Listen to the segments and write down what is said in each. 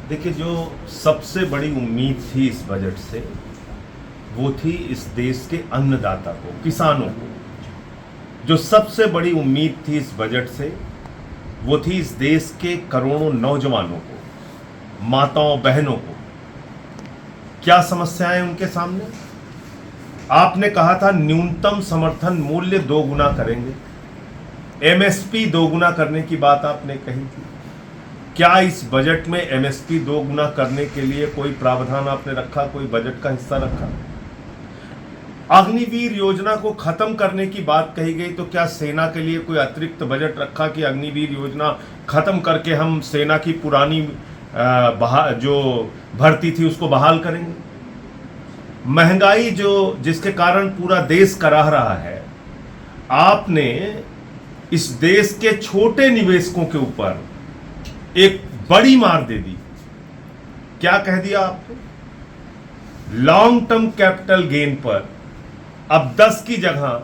देखिए, जो सबसे बड़ी उम्मीद थी इस बजट से वो थी इस देश के अन्नदाता को, किसानों को। जो सबसे बड़ी उम्मीद थी इस बजट से वो थी इस देश के करोड़ों नौजवानों को, माताओं बहनों को। क्या समस्याएं उनके सामने? आपने कहा था न्यूनतम समर्थन मूल्य 2 गुना करेंगे, एमएसपी 2 गुना करने की बात आपने कही थी। क्या इस बजट में एमएसपी 2 गुना करने के लिए कोई प्रावधान आपने रखा, कोई बजट का हिस्सा रखा? अग्निवीर योजना को खत्म करने की बात कही गई, तो क्या सेना के लिए कोई अतिरिक्त बजट रखा कि अग्निवीर योजना खत्म करके हम सेना की पुरानी जो भर्ती थी उसको बहाल करेंगे? महंगाई जिसके कारण पूरा देश कराह रहा है, आपने इस देश के छोटे निवेशकों के ऊपर एक बड़ी मार दे दी। क्या कह दिया आपने? लॉन्ग टर्म कैपिटल गेन पर अब 10 की जगह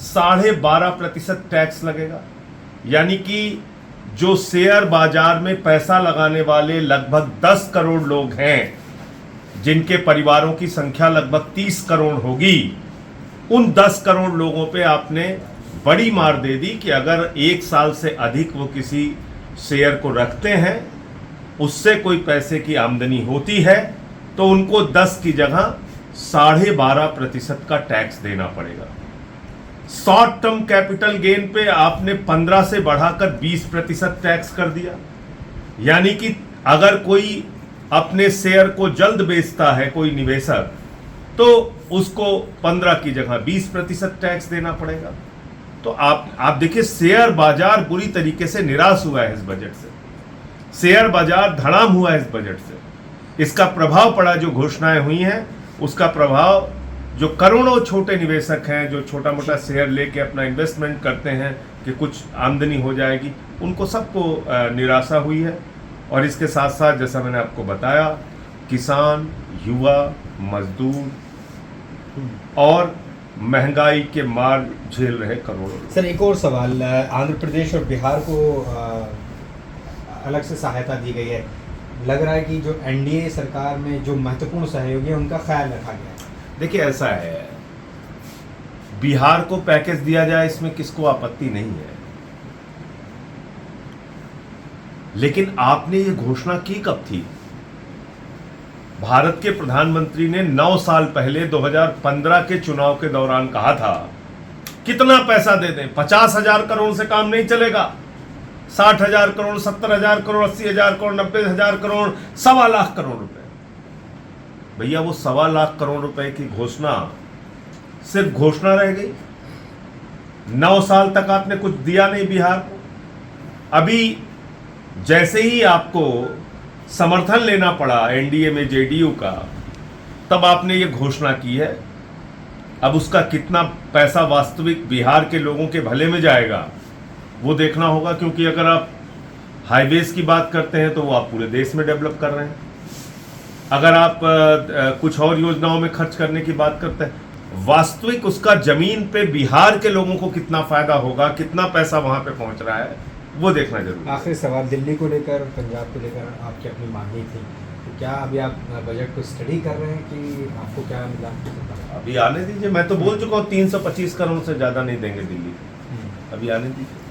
12.5% टैक्स लगेगा। यानी कि जो शेयर बाजार में पैसा लगाने वाले लगभग 10 करोड़ लोग हैं, जिनके परिवारों की संख्या लगभग 30 करोड़ होगी, उन 10 करोड़ लोगों पे आपने बड़ी मार दे दी कि अगर 1 साल से अधिक वो किसी शेयर को रखते हैं, उससे कोई पैसे की आमदनी होती है, तो उनको 10 की जगह 12.5% का टैक्स देना पड़ेगा। शॉर्ट टर्म कैपिटल गेन पे आपने 15 से बढ़ाकर 20% टैक्स कर दिया। यानी कि अगर कोई अपने शेयर को जल्द बेचता है, कोई निवेशक, तो उसको 15 की जगह 20% टैक्स देना पड़ेगा। तो आप देखिए, शेयर बाजार बुरी तरीके से निराश हुआ है इस बजट से। शेयर बाजार धड़ाम हुआ है इस बजट से। इसका प्रभाव पड़ा, जो घोषणाएं हुई हैं उसका प्रभाव जो करोड़ों छोटे निवेशक हैं, जो छोटा मोटा शेयर लेके अपना इन्वेस्टमेंट करते हैं कि कुछ आमदनी हो जाएगी, उनको सबको निराशा हुई है। और इसके साथ साथ जैसा मैंने आपको बताया, किसान, युवा, मजदूर और महंगाई के मार झेल रहे करोड़ों। सर, एक और सवाल, आंध्र प्रदेश और बिहार को अलग से सहायता दी गई है। लग रहा है कि जो एनडीए सरकार में जो महत्वपूर्ण सहयोगी है उनका ख्याल रखा गया है। देखिए, ऐसा है, बिहार को पैकेज दिया जाए, इसमें किसको आपत्ति नहीं है, लेकिन आपने ये घोषणा की कब थी? भारत के प्रधानमंत्री ने 9 साल पहले 2015 के चुनाव के दौरान कहा था, कितना पैसा दे दें, 50,000 करोड़ से काम नहीं चलेगा। 60,000 करोड़, 70,000 करोड़, 80,000 करोड़, 90,000 करोड़, 1.25 लाख करोड़ रुपए। भैया, वो 1.25 लाख करोड़ रुपए की घोषणा सिर्फ घोषणा रह गई। 9 साल तक आपने कुछ दिया नहीं बिहार को। अभी जैसे ही आपको समर्थन लेना पड़ा एनडीए में जेडीयू का, तब आपने ये घोषणा की है। अब उसका कितना पैसा वास्तविक बिहार के लोगों के भले में जाएगा वो देखना होगा, क्योंकि अगर आप हाईवेज की बात करते हैं तो वो आप पूरे देश में डेवलप कर रहे हैं। अगर आप कुछ और योजनाओं में खर्च करने की बात करते हैं, वास्तविक उसका जमीन पे बिहार के लोगों को कितना फायदा होगा, कितना पैसा वहां पे पहुंच रहा है, वो देखना जरूरी है। आखिरी सवाल, दिल्ली को लेकर, पंजाब को लेकर आपकी अपनी मांगी थी, तो क्या अभी आप बजट को स्टडी कर रहे हैं कि आपको क्या मिला? अभी आने दीजिए, मैं तो बोल चुका हूँ 325 करोड़ से ज्यादा नहीं देंगे दिल्ली, अभी आने दीजिए।